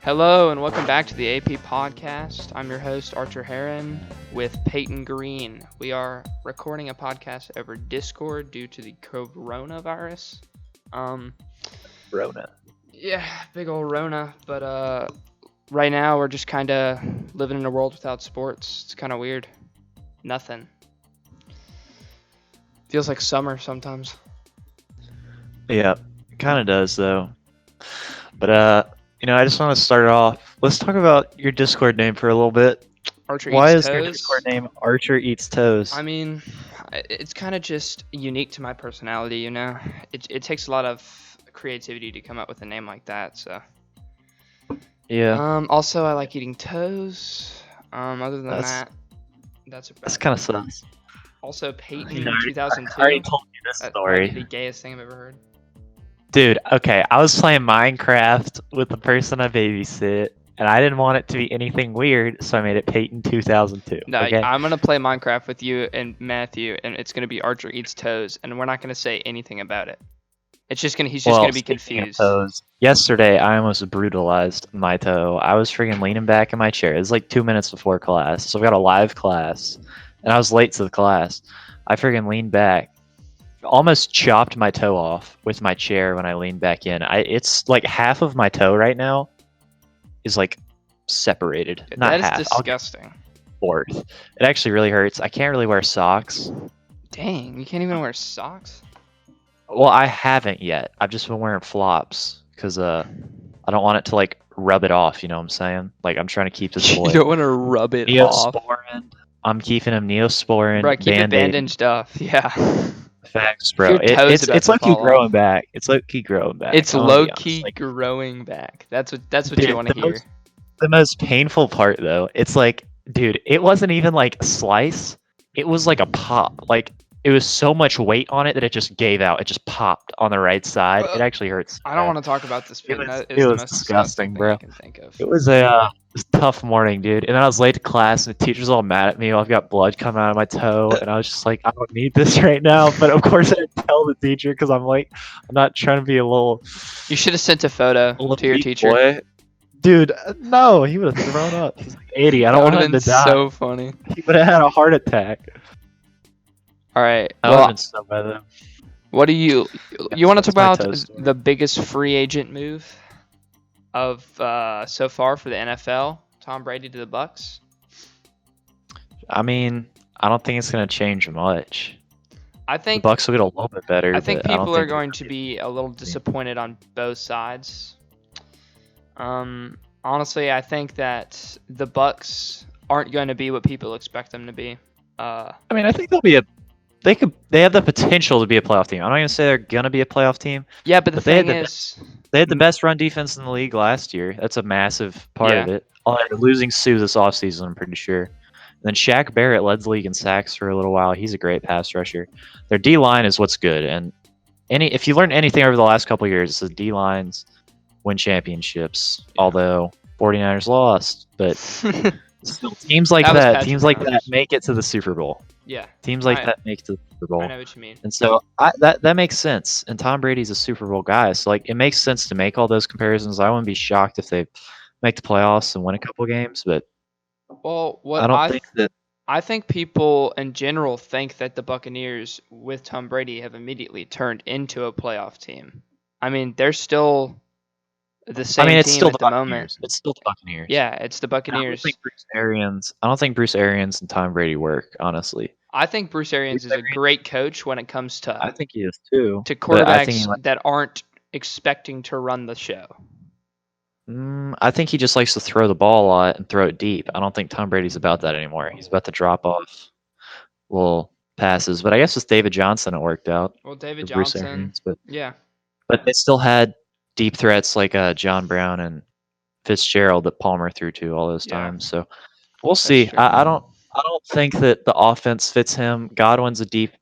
Hello and welcome back to the AP podcast. I'm your host Archer Heron with Peyton Green. We are recording a podcast over Discord due to the coronavirus. Rona. Yeah, big old Rona. But right now we're just kind of living in a world without sports. It's kind of weird. Nothing. Feels like summer sometimes. Yeah, kind of does though. But I just want to start off. Let's talk about your Discord name for a little bit. Archer Why eats is your toes. Discord name Archer Eats Toes? I mean, it's kind of just unique to my personality, you know. It takes a lot of creativity to come up with a name like that. So. Yeah. Also, I like eating toes. Other than that's about That's kind of sus. Also, Peyton You know, in I 2002. already told you this That story. might be the gayest thing I've ever heard. Dude, okay, I was playing Minecraft with the person I babysit, and I didn't want it to be anything weird, so I made it Peyton 2002. No, Okay. I'm gonna play Minecraft with you and Matthew, and it's gonna be Archer eats toes, and we're not gonna say anything about it. He's just gonna be Speaking of confused. toes, yesterday I almost brutalized my toe. I was freaking leaning back in my chair. It was like 2 minutes before class, so I've got a live class, and I was late to the class. I freaking leaned back, almost chopped my toe off with my chair when I leaned back in. It's like half of my toe right now is like separated. Not That is half. disgusting. Fourth. It actually really hurts. I can't really wear socks. Dang, you can't even wear socks? Well, I haven't yet. I've just been wearing flops because I don't want it to like rub it off. You know what I'm saying? Like I'm trying to keep this boy You don't want to rub it off. Neosporin. I'm keeping him Neosporin. Bro, keep it bandaged up. Yeah. Facts, bro. Your toes about It's to low key fall growing off. back. It's low key growing back. It's I'm gonna low be honest. key Like, growing back. That's what dude, you want to hear. The most painful part though, it's like, dude, it wasn't even like a slice. It was like a pop. Like it was so much weight on it that it just gave out. It just popped on the right side. It actually hurts. I don't want to talk about this pain. That is It the was most disgusting, thing bro. I can think of. It was a tough morning, dude. And then I was late to class, and the teacher's all mad at me. I've got blood coming out of my toe, and I was just like, I don't need this right now. But of course, I didn't tell the teacher because I'm like, I'm not trying to be a little. You should have sent a photo to your teacher. Boy. Dude, no, he would have thrown up. He's like 80. I don't want him to die. So funny. He would have had a heart attack. All right. That would have been so bad though. What do you want to talk my about? The biggest free agent move of so far for the NFL? Tom Brady to the Bucks. I mean, I don't think it's gonna change much. I think the Bucks will get a little bit better. I think but people are going to be a little disappointed on both sides. Honestly, I think that the Bucks aren't going to be what people expect them to be. I mean, I think they have the potential to be a playoff team. I'm not gonna say they're gonna be a playoff team. Yeah, but the thing is, they had the best run defense in the league last year. That's a massive part of it. They're losing Sue this offseason, I'm pretty sure. And then Shaq Barrett led the league in sacks for a little while. He's a great pass rusher. Their D line is what's good. And if you learned anything over the last couple of years, it's the D lines win championships. Yeah. Although 49ers lost, but still, teams like that make it to the Super Bowl. Yeah. Teams like that make it to the Super Bowl. I know what you mean. And so that makes sense. And Tom Brady's a Super Bowl guy, so like it makes sense to make all those comparisons. I wouldn't be shocked if they make the playoffs and win a couple games, but I think people in general think that the Buccaneers with Tom Brady have immediately turned into a playoff team. I mean, they're still the same team still at the moment. It's still the Buccaneers. Yeah, it's the Buccaneers. I don't think Bruce Arians and Tom Brady work, honestly. I think Bruce Arians is a great coach when it comes to I think he is too. To quarterbacks that aren't expecting to run the show. I think he just likes to throw the ball a lot and throw it deep. I don't think Tom Brady's about that anymore. He's about to drop off little passes. But I guess with David Johnson, it worked out. Well, David Johnson, Arians, yeah. But they still had deep threats like John Brown and Fitzgerald that Palmer threw to all those times. So we'll see. I don't think that the offense fits him. Godwin's a deep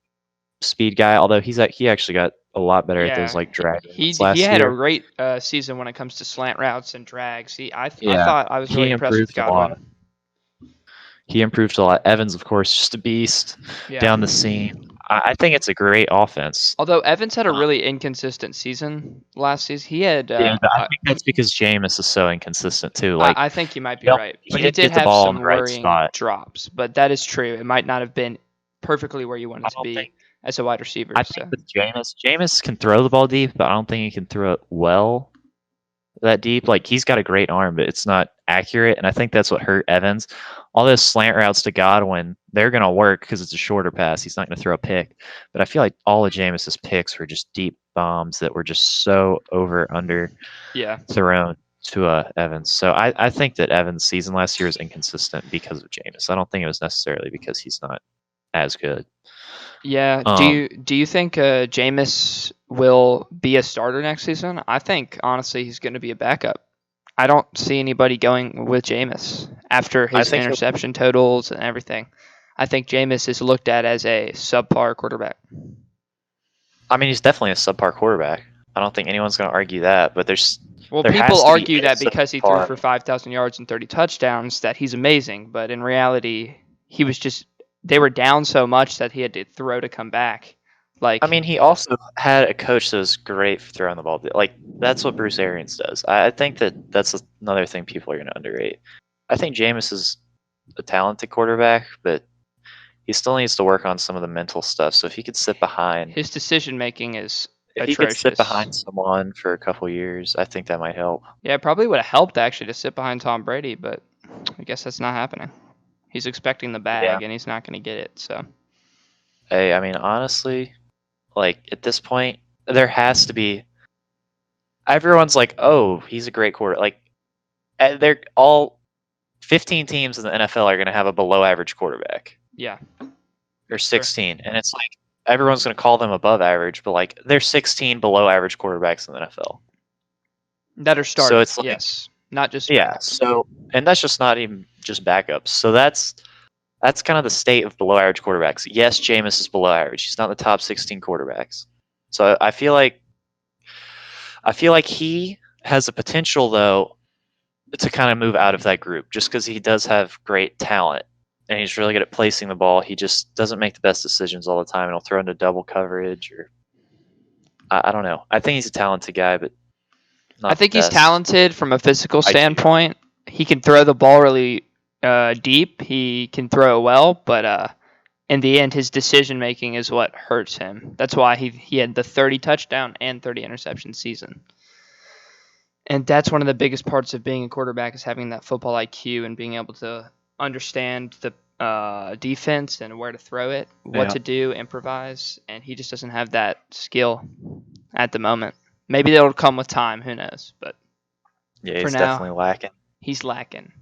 speed guy, although he actually got a lot better at those like drag. He had a great season when it comes to slant routes and drags. I thought I was really impressed with Godwin. He improved a lot. Evans, of course, just a beast down the seam. I think it's a great offense. Although Evans had a really inconsistent season last season. He had, Yeah, but I think that's because Jameis is so inconsistent too. Like I think you might be he'll right, but he he didn't did get the have ball in some the right worrying spot. drops. But that is true. It might not have been perfectly where you want I it to don't be think as a wide receiver. I think So with Jameis can throw the ball deep, but I don't think he can throw it well that deep. Like he's got a great arm, but it's not accurate, and I think that's what hurt Evans. All those slant routes to Godwin, they're gonna work because it's a shorter pass. He's not gonna throw a pick, but I feel like all of Jameis's picks were just deep bombs that were just so under yeah, thrown to Evans. So I think that Evans' season last year was inconsistent because of Jameis. I don't think it was necessarily because he's not as good. yeah. Um, Do you think Jameis will be a starter next season? I think honestly he's going to be a backup. I don't see anybody going with Jameis after I his think he'll. interception totals and everything. I think Jameis is looked at as a subpar quarterback. I mean, he's definitely a subpar quarterback. I don't think anyone's going to argue that. But Well, there people has to be argue a that because he threw for subpar. 5,000 yards and 30 touchdowns that he's amazing, but in reality, he was just they were down so much that he had to throw to come back. I Like mean, he also had a coach that was great for throwing the ball. Like that's what Bruce Arians does. I think that that's another thing people are going to underrate. I think Jameis is a talented quarterback, but he still needs to work on some of the mental stuff. So his decision making is if he could sit atrocious. behind someone for a couple years, I think that might help. Yeah, it probably would have helped actually to sit behind Tom Brady, but I guess that's not happening. He's expecting the Yeah. bag and he's not going to get it. So Hey, I mean, honestly, like at this point, there has to be. Everyone's like, "Oh, he's a great quarter." Like, they're all 15 teams in the NFL are going to have a below average quarterback, yeah, or sure. 16, and it's like everyone's going to call them above average, but like there's 16 below average quarterbacks in the NFL. That are So starting. it's like, Yes, not just yeah. backups. So, and that's just not even just backups. So that's kind of the state of below average quarterbacks. Yes, Jameis is below average. He's not in the top 16 quarterbacks. So I feel like he has the potential though to kind of move out of that group just because he does have great talent and he's really good at placing the ball. He just doesn't make the best decisions all the time, and he'll throw into double coverage or I don't know. I think he's a talented guy, but I not the think he's best talented from a physical IQ. standpoint. He can throw the ball really deep. He can throw well, but in the end, his decision making is what hurts him. That's why he had the 30 touchdown and 30 interception season. And that's one of the biggest parts of being a quarterback is having that football IQ and being able to understand the defense and where to throw it, what Yeah, to do, improvise. And he just doesn't have that skill at the moment. Maybe it'll come with time. Who knows? But yeah, for he's now, definitely lacking he's lacking.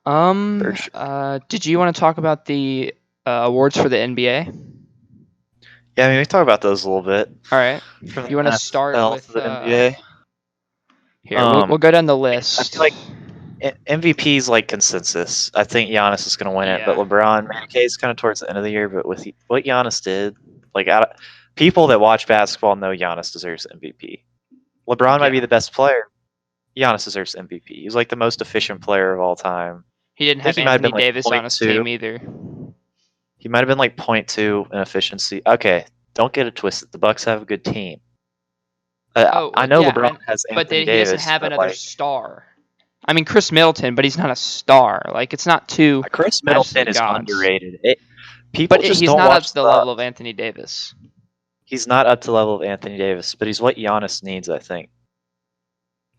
for sure. Did you want to talk about the awards for the NBA? Yeah, I mean we talk about those a little bit All right. from You the want to start NFL to with the NBA. here? We'll go down the I feel list. like MVP is like consensus. I think Giannis is going to win it, but Yeah. LeBron made a case kind of towards the end of the year. But with what Giannis did, like people that watch basketball know Giannis deserves MVP. LeBron might be Yeah. the best player. Giannis deserves MVP. He's like the most efficient player of all time. He didn't I think have he might have Anthony been like Davis on point his two. team either. He might have been like point two in efficiency. Okay, don't get it twisted. The Bucks have a good team. Oh, I well, know yeah, LeBron and has but Anthony he doesn't Davis, have but another like star. I mean, Chris Middleton, but he's not a star. Like, it's not two Chris Middleton absolute is gods. underrated. People But just he's don't not up watch to the the. level of Anthony Davis. He's not up to the level of Anthony Davis, but he's what Giannis needs, I think.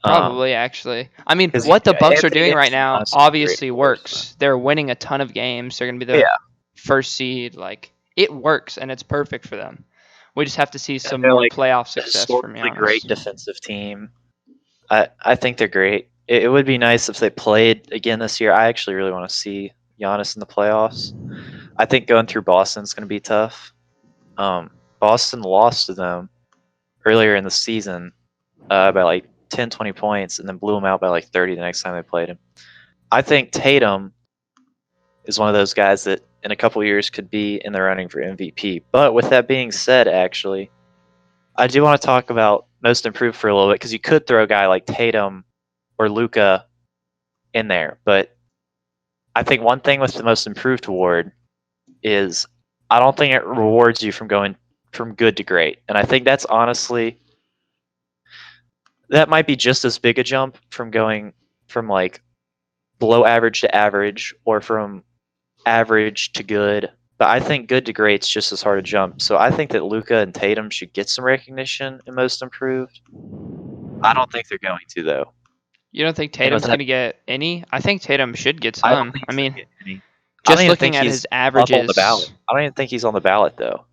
Probably, actually. I mean, Because what the Bucks are Anthony doing right Davis and now Giannis are great obviously players. But works. They're winning a ton of games. They're going to be the yeah, first seed. Like, it works, and it's perfect for them. We just have to see and some they're more like playoff a success from historically great Giannis. defensive team. I think they're great. It would be nice if they played again this year. I actually really want to see Giannis in the playoffs. I think going through Boston's going to be tough. Boston lost to them earlier in the season by like 10, 20 points, and then blew them out by like 30 the next time they played him. I think Tatum is one of those guys that in a couple years could be in the running for MVP. But with that being said, actually, I do want to talk about most improved for a little bit because you could throw a guy like Tatum or Luca in there. But I think one thing with the most improved award is I don't think it rewards you from going from good to great. And I think that's honestly that might be just as big a jump from going from like below average to average or from average to good. But I think good to great's just as hard a jump. So I think that Luka and Tatum should get some recognition in most improved. I don't think they're going to though. You don't think And with Tatum's that, going to get any? I think Tatum should get I don't some. think I he's going to mean, get any. I don't just even think looking at he's his up on the ballot. averages. I don't even think he's on the ballot though.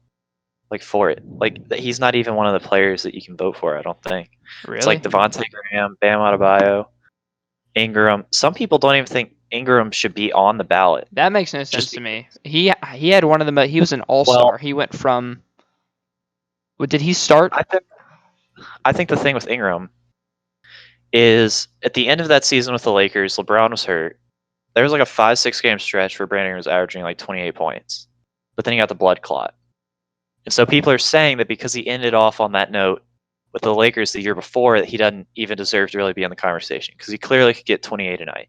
Like for it, like he's not even one of the players that you can vote for. I don't think it's like Really? Devontae Graham, Bam Adebayo, Ingram. Some people don't even think Ingram should be on the ballot. That makes no Just sense to because, me. He had one of the he was an all-star. well, He went from what did he start? I think the thing with Ingram is at the end of that season with the Lakers, LeBron was hurt. There was like a 5-6 game stretch where Brandon was averaging like 28 points, but then he got the blood clot, and so people are saying that because he ended off on that note with the Lakers the year before, that he doesn't even deserve to really be in the conversation because he clearly could get 28 a night.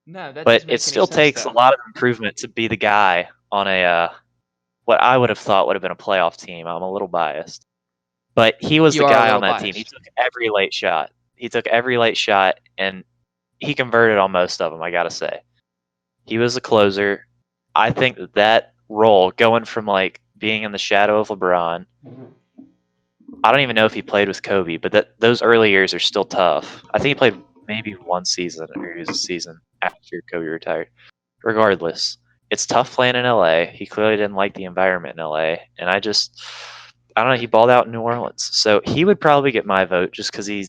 No, that But doesn't it make any still sense takes a though. lot of improvement to be the guy on a what I would have thought would have been a playoff team. I'm a little biased, but he was You the are a guy on little that team. He biased. took every late shot. He took every late shot, and he converted on most of them. I gotta say, he was a closer. I think that role, going from like being in the shadow of LeBron, I don't even know if he played with Kobe, but those early years are still tough. I think he played maybe one season, or he was a season after Kobe retired. Regardless, it's tough playing in LA. He clearly didn't like the environment in LA, and I don't know. He balled out in New Orleans, so he would probably get my vote just because he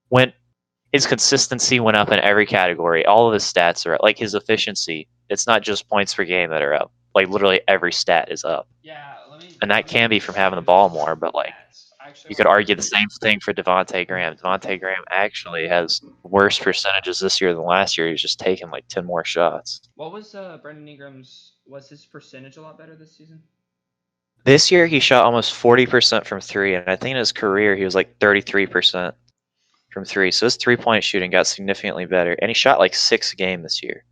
went. His consistency went up in every category. All of his stats are like his efficiency. It's not just points per game that are up. Like literally every stat is up, Yeah, let me and that let me can be from having the look at ball his more. But like stats. I actually you could want to look argue at the his. same thing for Devonte Graham. Devonte Graham actually has worse percentages this year than last year. He's just taking like 10 more shots. What was Brandon Ingram's? Was his percentage a lot better this season? This year he shot almost 40% from three, and I think in his career he was like 33% from three. So his 3-point shooting got significantly better, and he shot like 6 a game this year.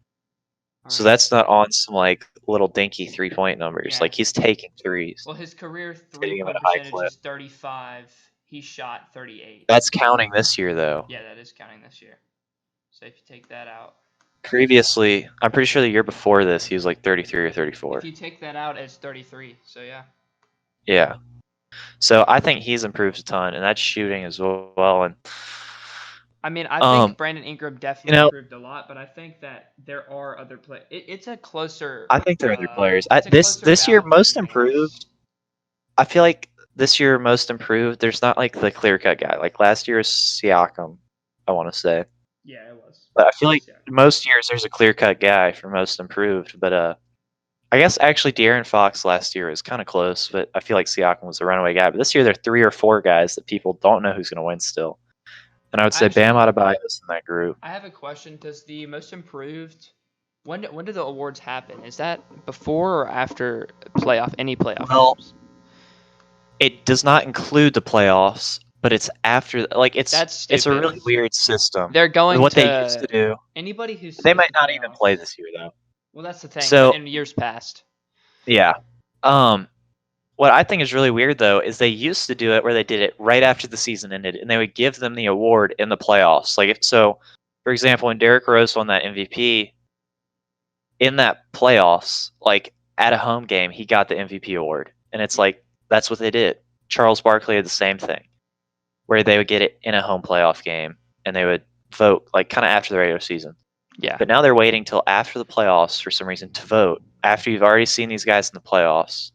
All So right. that's not on some like little dinky 3-point numbers. Yeah. Like he's taking threes, Well, his career hitting them at three-point a high percentage clip. is 35. He shot 38. That's counting this year though. Yeah, that is counting this year. So if you take that out, Previously, I'm pretty sure the year before this he was like 33 or if 34. you take that out, it's 33. So yeah. Yeah. So I think he's improved a ton, and that's shooting as well. And I mean, I um, think Brandon Ingram you definitely know, improved a lot, but I think that there are other play. It's a closer. I think there are other players. It's a closer This year ballot than most anything else. improved. I feel like this year most improved. There's not like the clear cut guy. Like last year was Siakam, I want to say, Yeah, it was. but I feel like Yeah. most years there's a clear cut guy for most improved. But I guess actually De'Aaron Fox last year was kind of close, but I feel like Siakam was the runaway guy. But this year there are 3 or 4 guys that people don't know who's going to win still. And I would say Bam Actually, Adebayo is in that group. I have a question. Does the most improved when do the awards happen? Is that before or after any playoff Well, games? it does not include the playoffs, but it's after. Like That's it's a stupid. really weird system. They're going What they used to to do, anybody who they skipped might the not even play playoffs. this year though. Well, that's the thing. But So in years past, yeah, um, what I think is really weird though is they used to do it where they did it right after the season ended, and they would give them the award in the playoffs. Like if so, for example, when Derrick Rose won that MVP in that playoffs, like at a home game, he got the MVP award, and it's like that's what they did. Charles Barkley had the same thing, where they would get it in a home playoff game, and they would vote like kind of after the regular season. yeah. But now they're waiting till after the playoffs for some reason to vote after you've already seen these guys in the playoffs.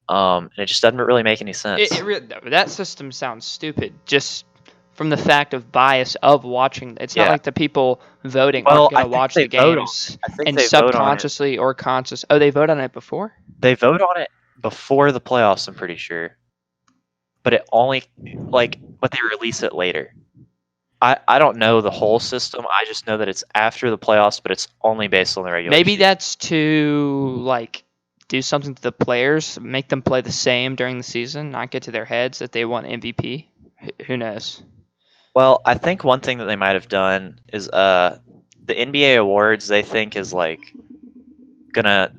And it just doesn't really make any sense. That system sounds stupid. Just from the fact of bias of watching. It's not Yeah. like the people voting Well, aren't going I to think watch they the vote on games it. I think and they vote on it. subconsciously or conscious. Oh, they vote on it before? They vote on it before the playoffs, I'm pretty sure. But it only but they release it later. I don't know the whole system. I just know that it's after the playoffs, but it's only based on the regular Maybe season. that's to like do something to the players, make them play the same during the season, not get to their heads that they want MVP. Who knows? Well, I think one thing that they might have done is the NBA awards they think is like gonna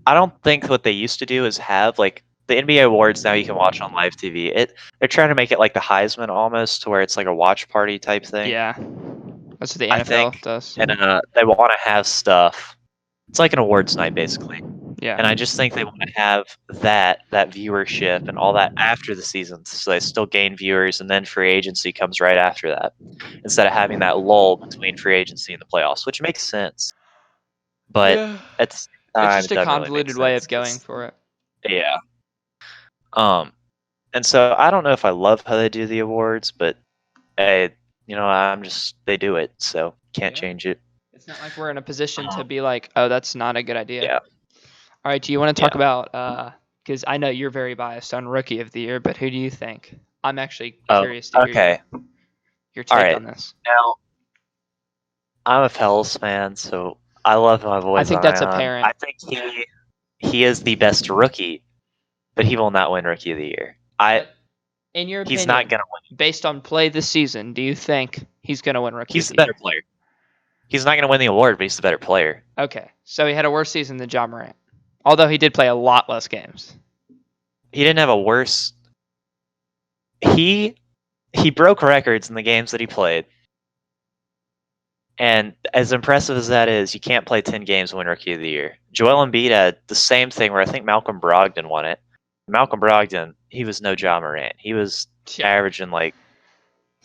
I don't think what they used to do is have like the NBA awards now you can watch on live TV. They're trying to make it like the Heisman almost, to where it's like a watch party type thing. Yeah, that's what the I NFL think, does. and they want to have stuff. It's like an awards night basically, Yeah, and I just think they want to have that viewership and all that after the season, so they still gain viewers, and then free agency comes right after that, instead of having that lull between free agency and the playoffs, which makes sense. But yeah, at the same it's time, just it a doesn't really make convoluted way sense of going 'cause- for it. yeah. And so I don't know if I love how they do the awards, but hey, they do it, so can't Yeah. change it. It's not like we're in a position to Um, be like, oh, that's not a good idea. yeah. All right, do you want to talk Yeah. about, because I know you're very biased on Rookie of the Year, but who do you think? I'm actually Oh, curious to hear okay. your All take right. on this. Now, I'm a Pels fan, so I love my boy I think that's Zion. apparent. I think he is the best rookie, but he will not win Rookie of the Year. In your He's opinion, not gonna win. based on play this season, do you think he's going to win Rookie He's of the the better Year? player. He's not gonna win the award, but he's the better player. Okay, so he had a worse season than Ja Morant, although he did play a lot less games. He didn't have a worse. He broke records in the games that he played. And as impressive as that is, you can't play 10 games and win Rookie of the Year. Joel Embiid had the same thing where I think Malcolm Brogdon won it. Malcolm Brogdon, he was no Ja Morant. He was averaging like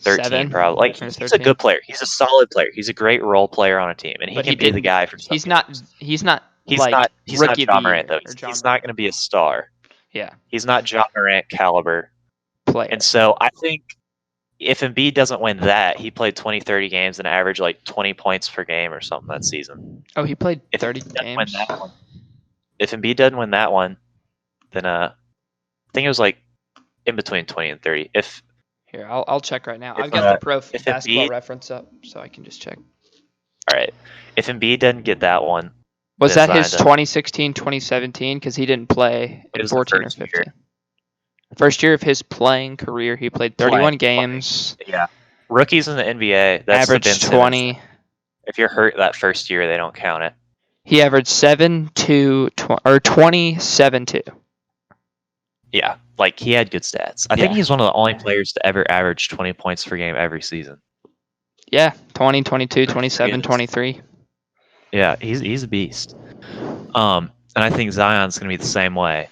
13 7 probably. Like or he's a 13. good player. He's a solid player. He's a great role player on a team, and he But can be the guy for some he's not. games. He's not He's like not. He's not Rookie of Ja the Morant Year though. or Ja He's Morant. not going to be a star. Yeah, He's not Ja Morant caliber player. And so I think if Embiid doesn't win that, he played 20, 30 games and averaged like 20 points per game or something that season. Oh, he played If 30 Embiid doesn't win games. that one, if Embiid doesn't win that one, then I think it was like in between 20 and 30. Here, I'll check right now. If, I've got the Pro if Basketball Embiid, Reference up, so I can just check. all right, if Embiid doesn't get that one, Was then that his Zion 2016, 2017? Because he didn't play it in was the 14 or first 15. year. First year of his playing career, he played 31 games. Yeah, rookies in the NBA, that's the Ben Averaged Simmons 20. thing. If you're hurt that first year, they don't count it. He averaged 27-2. Yeah, like he had good stats. I think he's one of the only players to ever average 20 points per game every season. Yeah, 20, 22, 27, 23. Yeah, he's a beast. And I think Zion's going to be the same way.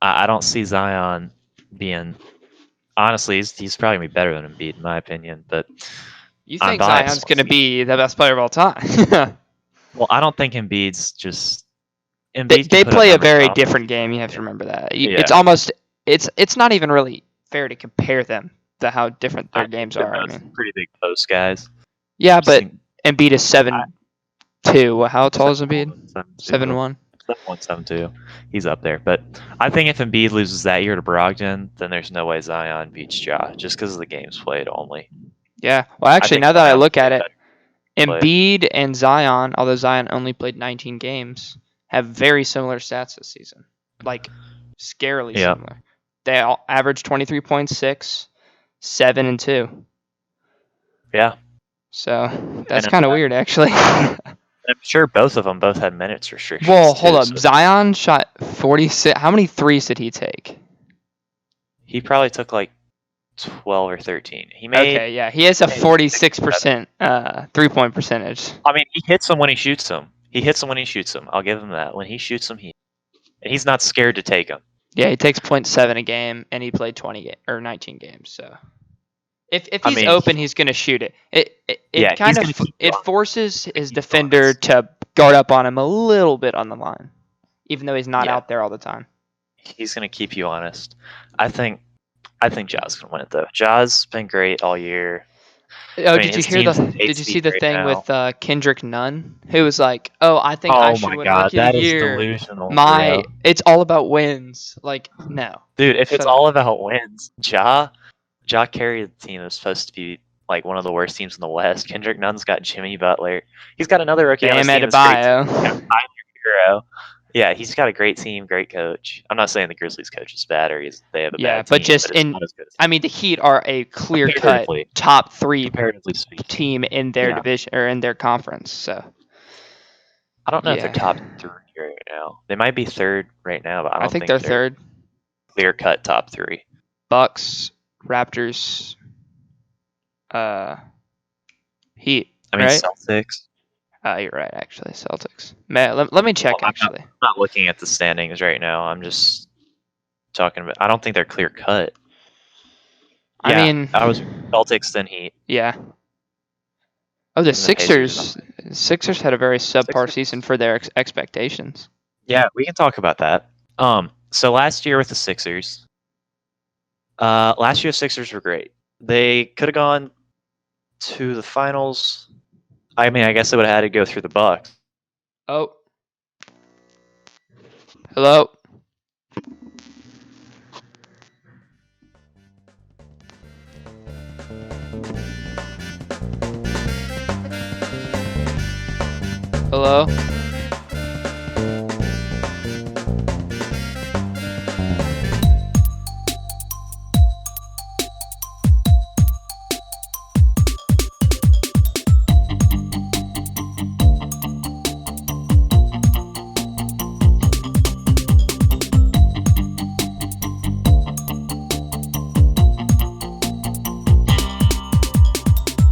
I don't see Zion being. Honestly, he's probably going to be better than Embiid, in my opinion. But you think Zion's going to be the best player of all time? Well, I don't think Embiid's just. They play a very different game. You have to remember that. It's almost it's not even really fair to compare them to how different their games are. I mean, pretty big post guys. Yeah, but Embiid is 7'2". How tall is Embiid? 7'1". 7'1", 7'2". He's up there. But I think if Embiid loses that year to Brogdon, then there's no way Zion beats Ja, just because of the games played only. Yeah. Well, actually, now that I look at it, Embiid and Zion, although Zion only played 19 games, have very similar stats this season. Like, scarily similar. They all averaged 23.6, 7 and 2. Yeah. So that's kind of weird, actually. I'm sure both of them had minutes restrictions. Well, hold up. So Zion shot 46. How many threes did he take? He probably took like 12 or 13. He has a 46% 3-point percentage. I mean, he hits them when he shoots them. I'll give him that. When he shoots them, and he's not scared to take them. Yeah, he takes 0.7 a game, and he played 19 games. So if he's open, he's going to shoot it. It forces his defender to guard up on him a little bit on the line, even though he's not out there all the time. He's going to keep you honest. I think Ja's going to win it though. Ja's been great all year. Oh, did you see the thing with Kendrick Nunn, who was like, "Oh, I think I should win Rookie of the Year. Delusional, it's all about wins." Like, no, dude. If it's all about wins, Ja carried the team. It was supposed to be like one of the worst teams in the West. Kendrick Nunn's got Jimmy Butler. He's got another rookie on his team. Hero. Yeah, he's got a great team, great coach. I'm not saying the Grizzlies coach is bad or they have a bad team. The Heat are a clear-cut top 3 team in their division or in their conference. So I don't know if they're top 3 right now. They might be third right now, but I I don't think think they're they're third. clear-cut top 3. Bucks, Raptors, Heat. I mean, Right? Celtics. You're right. Actually, Celtics. Man, let me check. Well, Actually, I'm not looking at the standings right now. I'm just talking about. I don't think they're clear-cut. I Yeah, mean, I was Celtics then Heat. yeah. Oh, the And the Pacers are Sixers. Sixers had a very subpar Sixers. season for their expectations. Yeah, we can talk about that. So last year with the Sixers, last year the Sixers were great. They could have gone to the finals. I mean, I guess they would have had to go through the Bucks. Oh, hello.